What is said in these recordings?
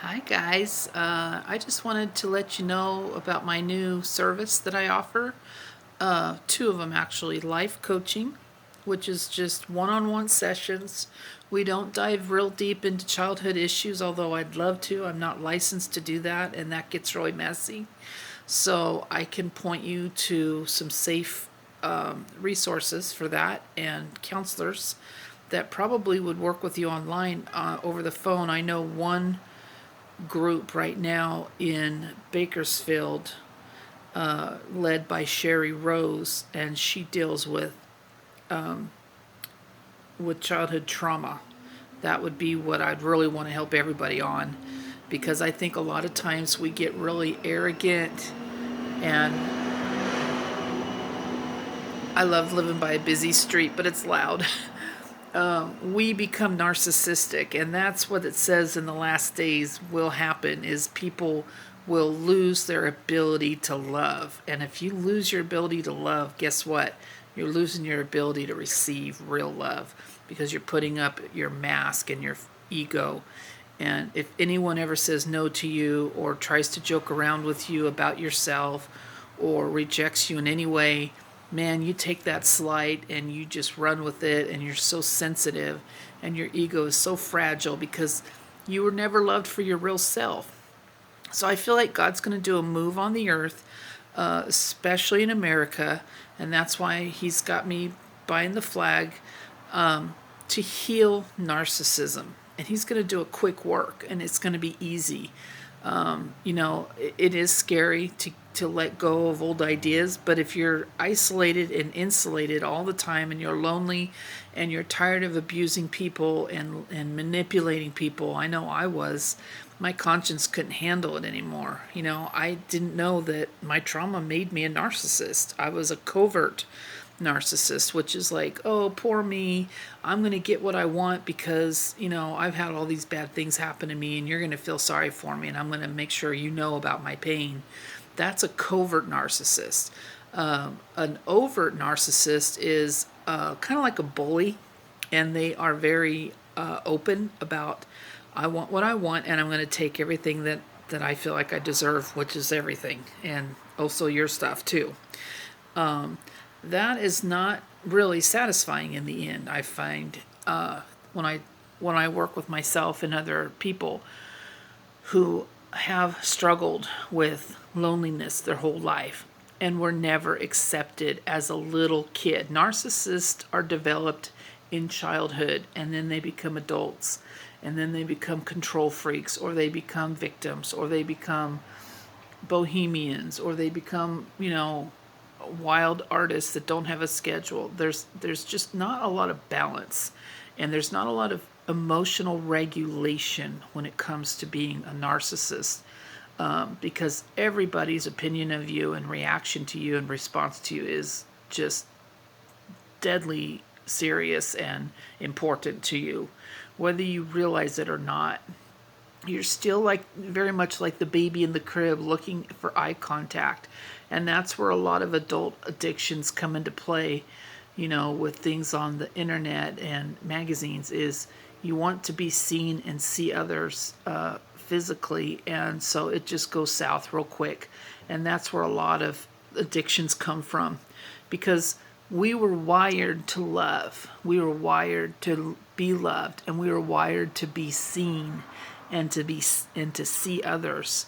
Hi guys, I just wanted to let you know about my new service that I offer. Two of them actually, life coaching, which is just one-on-one sessions. We don't dive real deep into childhood issues, although I'd love to. I'm not licensed to do that, and that gets really messy. So I can point you to some safe resources for that and counselors that probably would work with you online over the phone. I know one group right now in Bakersfield, led by Sherry Rose, and she deals with childhood trauma. That would be what I'd really want to help everybody on, because I think a lot of times we get really arrogant, and I love living by a busy street, but it's loud. We become narcissistic, and that's what it says in the last days will happen is people will lose their ability to love. And if you lose your ability to love, guess what? You're losing your ability to receive real love, because you're putting up your mask and your ego. And if anyone ever says no to you or tries to joke around with you about yourself or rejects you in any way, man, you take that slight and you just run with it, and you're so sensitive, and your ego is so fragile because you were never loved for your real self. So I feel like God's going to do a move on the earth, especially in America, and that's why He's got me buying the flag, to heal narcissism. And He's going to do a quick work, and it's going to be easy. It is scary to let go of old ideas, but if you're isolated and insulated all the time, and you're lonely, and you're tired of abusing people and manipulating people, I know I was, my conscience couldn't handle it anymore. I didn't know that my trauma made me a narcissist. I was a covert narcissist, which is like, oh, poor me. I'm going to get what I want because, I've had all these bad things happen to me, and you're going to feel sorry for me, and I'm going to make sure you know about my pain. That's a covert narcissist. An overt narcissist is kind of like a bully, and they are very open about, I want what I want, and I'm going to take everything that I feel like I deserve, which is everything, and also your stuff too. That is not really satisfying in the end. I find when I work with myself and other people who have struggled with loneliness their whole life and were never accepted as a little kid. Narcissists are developed in childhood, and then they become adults, and then they become control freaks, or they become victims, or they become bohemians, or they become, wild artists that don't have a schedule. There's just not a lot of balance, and there's not a lot of emotional regulation when it comes to being a narcissist, because everybody's opinion of you and reaction to you and response to you is just deadly serious and important to you, whether you realize it or not. You're still like very much like the baby in the crib looking for eye contact, and that's where a lot of adult addictions come into play, with things on the internet and magazines, is you want to be seen and see others physically, and so it just goes south real quick. And that's where a lot of addictions come from, because we were wired to love, we were wired to be loved, and we were wired to be seen and to see others.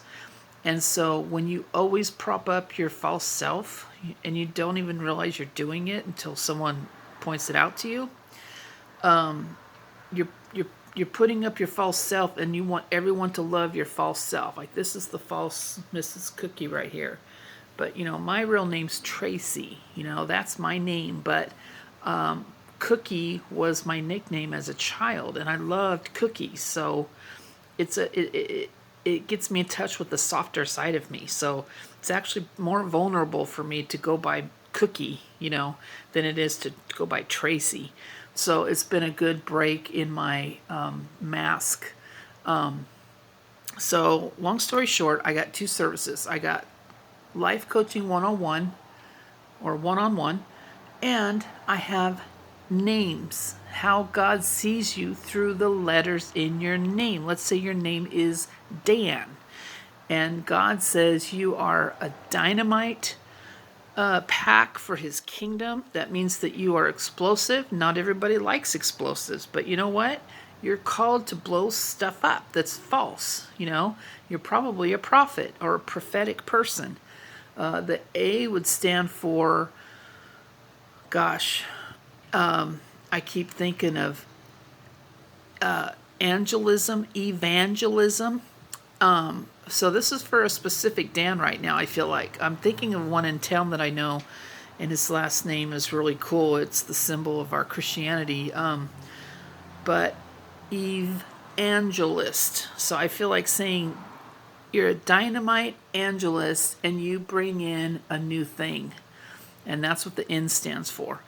And so when you always prop up your false self, and you don't even realize you're doing it until someone points it out to you, you're you're putting up your false self, and you want everyone to love your false self. Like, this is the false Mrs. Cookie right here. But my real name's Tracy. That's my name. But Cookie was my nickname as a child, and I loved cookies. So it gets me in touch with the softer side of me. So it's actually more vulnerable for me to go by Cookie, than it is to go by Tracy. So it's been a good break in my mask. So long story short, I got two services. I got life coaching 101 or one-on-one, and I have names, how God sees you through the letters in your name. Let's say your name is Dan, and God says you are a dynamite pack for his kingdom. That means that you are explosive. Not everybody likes explosives, but you know what? You're called to blow stuff up that's false. You're probably a prophet or a prophetic person. The A would stand for, gosh, I keep thinking of angelism, evangelism. So this is for a specific Dan right now, I feel like. I'm thinking of one in town that I know, and his last name is really cool. It's the symbol of our Christianity. But Angelist. So I feel like saying you're a dynamite angelist and you bring in a new thing. And that's what the N stands for.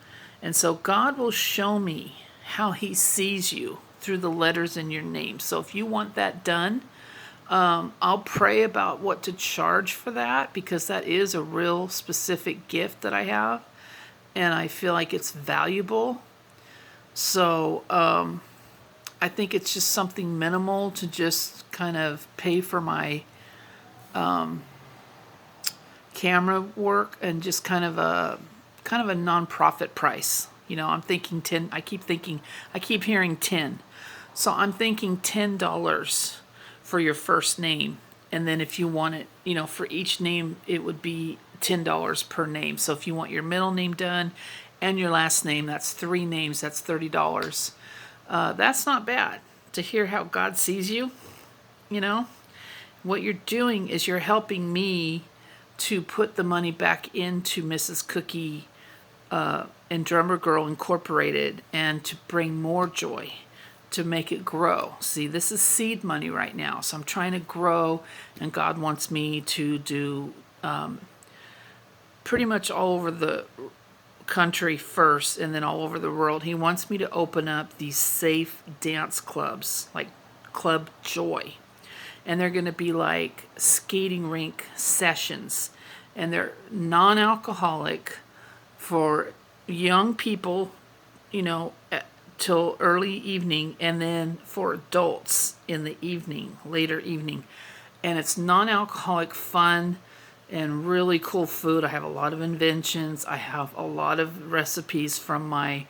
And so God will show me how he sees you through the letters in your name. So if you want that done, I'll pray about what to charge for that, because that is a real specific gift that I have, and I feel like it's valuable. So I think it's just something minimal to just kind of pay for my camera work, and just kind of a non-profit price. I'm thinking 10. I keep hearing 10. So I'm thinking $10 for your first name, and then if you want it, for each name it would be $10 per name. So if you want your middle name done and your last name, that's 3 names, that's $30. That's not bad to hear how God sees you. What you're doing is you're helping me to put the money back into Mrs. Cookie and Drummer Girl Incorporated, and to bring more joy, to make it grow. See, this is seed money right now. So I'm trying to grow, and God wants me to do pretty much all over the country first, and then all over the world. He wants me to open up these safe dance clubs, like Club Joy. And they're going to be like skating rink sessions. And they're non-alcoholic for young people, till early evening, and then for adults in the evening, later evening. And it's non-alcoholic fun and really cool food. I have a lot of inventions. I have a lot of recipes from my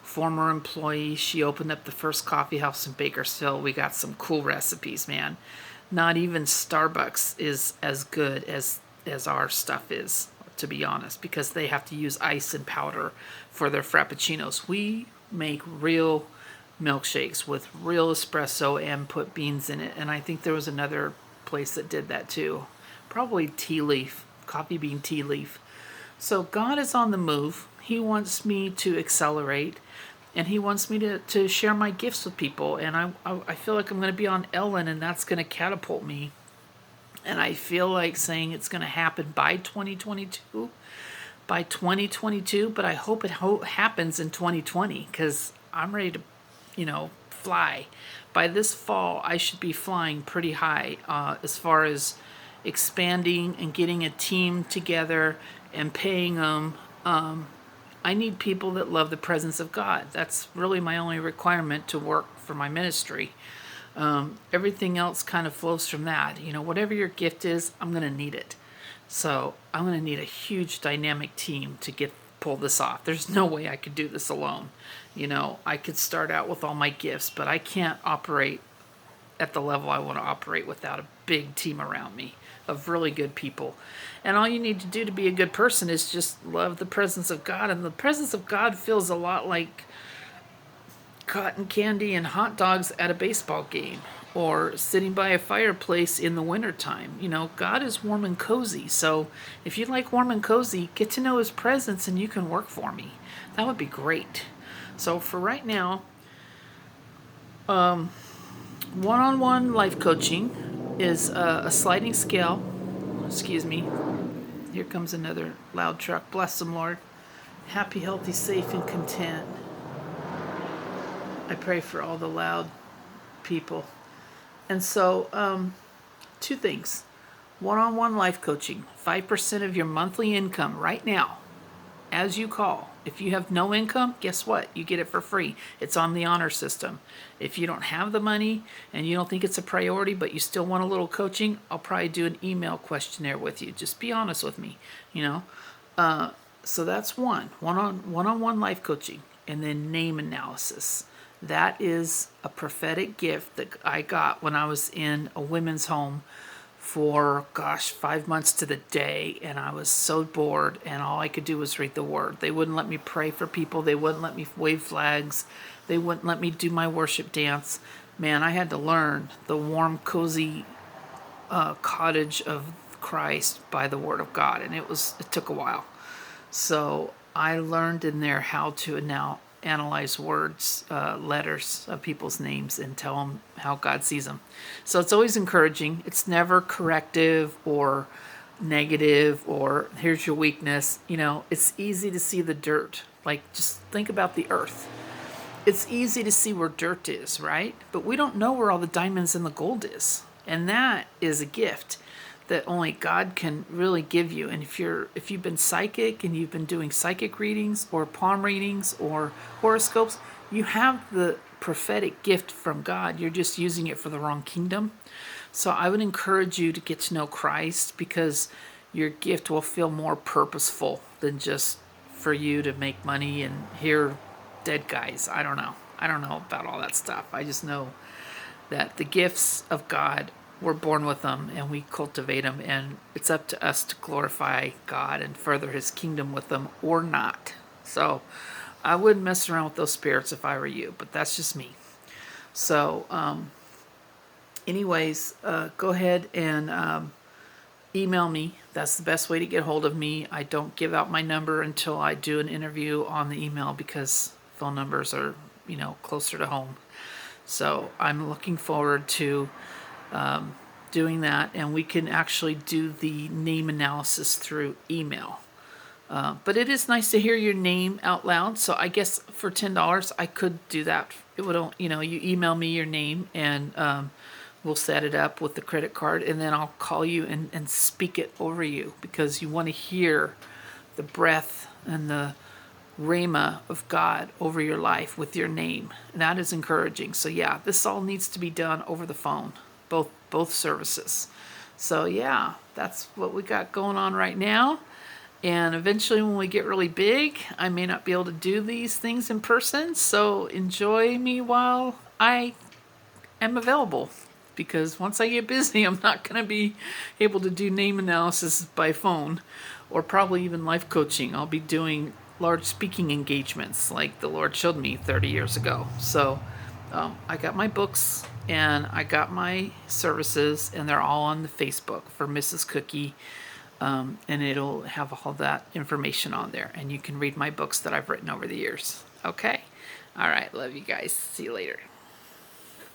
former employee. She opened up the first coffee house in Bakersfield. We got some cool recipes, man. Not even Starbucks is as good as our stuff is, to be honest, because they have to use ice and powder for their frappuccinos. We make real milkshakes with real espresso and put beans in it. And I think there was another place that did that too. Probably tea leaf, coffee bean tea leaf. So God is on the move. He wants me to accelerate, and he wants me to share my gifts with people. And I feel like I'm going to be on Ellen, and that's going to catapult me. And I feel like saying it's going to happen by 2022. By 2022, but I hope it happens in 2020, because I'm ready to, fly. By this fall, I should be flying pretty high as far as expanding and getting a team together and paying them. I need people that love the presence of God. That's really my only requirement to work for my ministry. Everything else kind of flows from that. Whatever your gift is, I'm going to need it. So I'm going to need a huge dynamic team to pull this off. There's no way I could do this alone. I could start out with all my gifts, but I can't operate at the level I want to operate without a big team around me of really good people. And all you need to do to be a good person is just love the presence of God. And the presence of God feels a lot like cotton candy and hot dogs at a baseball game, or sitting by a fireplace in the wintertime. God is warm and cozy. So if you like warm and cozy, get to know his presence and you can work for me. That would be great. So for right now, one-on-one life coaching is a sliding scale. Excuse me. Here comes another loud truck. Bless them, Lord. Happy, healthy, safe, and content. I pray for all the loud people. And so, 2 things. One-on-one life coaching, 5% of your monthly income right now, as you call, If you have no income, guess what? You get it for free. It's on the honor system. If you don't have the money and you don't think it's a priority, but you still want a little coaching, I'll probably do an email questionnaire with you. Just be honest with me, you know. So that's one-on-one life coaching, and then name analysis. That is a prophetic gift that I got when I was in a women's home for 5 months to the day, and I was so bored, and all I could do was read the word. They wouldn't let me pray for people. They wouldn't let me wave flags. They wouldn't let me do my worship dance. Man, I had to learn the warm, cozy cottage of Christ by the word of God, and it took a while. So I learned in there how to now analyze words, letters of people's names, and tell them how God sees them. So it's always encouraging. It's never corrective or negative or here's your weakness. It's easy to see the dirt. Like, just think about the earth. It's easy to see where dirt is, right? But we don't know where all the diamonds and the gold is. And that is a gift that only God can really give you. And if you've been psychic and you've been doing psychic readings or palm readings or horoscopes, you have the prophetic gift from God. You're just using it for the wrong kingdom. So I would encourage you to get to know Christ, because your gift will feel more purposeful than just for you to make money and hear dead guys. I don't know about all that stuff. I just know that the gifts of God, we're born with them and we cultivate them, and it's up to us to glorify God and further his kingdom with them or not. So I wouldn't mess around with those spirits if I were you, but that's just me. So anyways, go ahead and email me. That's the best way to get hold of me. I don't give out my number until I do an interview on the email, because phone numbers are, closer to home. So I'm looking forward to doing that, and we can actually do the name analysis through email. But it is nice to hear your name out loud. So I guess for $10, I could do that. It would, you email me your name, and we'll set it up with the credit card, and then I'll call you and speak it over you, because you want to hear the breath and the rhema of God over your life with your name. And that is encouraging. So yeah, this all needs to be done over the phone, both services. So yeah, that's what we got going on right now. And eventually when we get really big, I may not be able to do these things in person. So enjoy me while I am available, because once I get busy, I'm not going to be able to do name analysis by phone, or probably even life coaching. I'll be doing large speaking engagements like the Lord showed me 30 years ago. So I got my books and I got my services, and they're all on the Facebook for Mrs. Cookie. And it'll have all that information on there, and you can read my books that I've written over the years. Okay. All right. Love you guys. See you later.